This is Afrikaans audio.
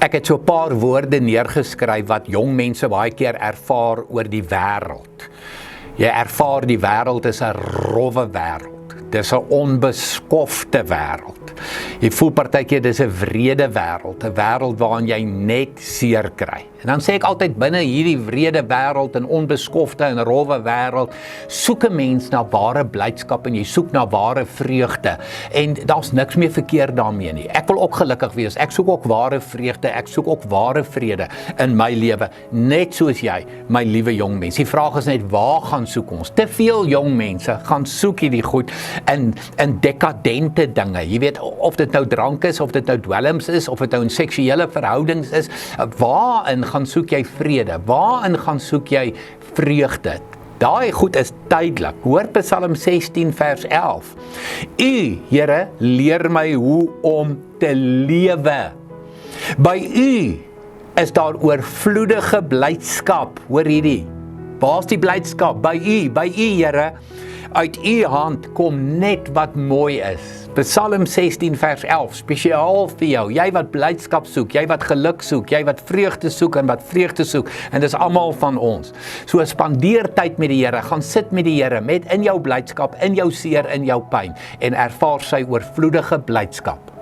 Ek het so 'n paar woorde neergeskryf wat jong mense baie keer ervaar oor die wêreld. Jy ervaar die wêreld is 'n rowwe wêreld. Dis 'n onbeskofte wêreld. Jy voel partykeer dis 'n wrede wêreld, 'n wêreld waarin jy net seer kry. En dan sê ek altyd binne hierdie wrede wêreld en onbeskofte en rowwe wêreld, soek 'n mens na ware blydskap en jy soek na ware vreugde. En daar's niks meer verkeerd daarmee nie. Ek wil ook gelukkig wees. Ek soek ook ware vreugde, ek soek ook ware vrede in my lewe, net soos jy, my liewe jong mens. Die vraag is net, waar gaan soek ons? Te veel jong mense gaan soek hierdie goed in dekadente dinge. Jy weet, of dit nou drank is, of dit nou dwelms is, of dit nou in seksuele verhoudings is, waarin gaan soek jy vrede? Waarin gaan soek jy vreugde? Daai goed is tydelik. Hoor Psalm 16 vers 11. U, Here, leer my hoe om te lewe. By u is daar oorvloedige blydskap. Hoor hierdie. Waar's die blydskap? By u, Here. Uit u hand kom net wat mooi is. Psalm 16 vers 11, spesiaal vir jou, jy wat blydskap soek, jy wat geluk soek, jy wat vreugde soek en wat vreugde soek, en dis almal van ons. So spandeer tyd met die Here, gaan sit met die Here, met in jou blydskap, in jou seer, in jou pyn, en ervaar sy oorvloedige blydskap.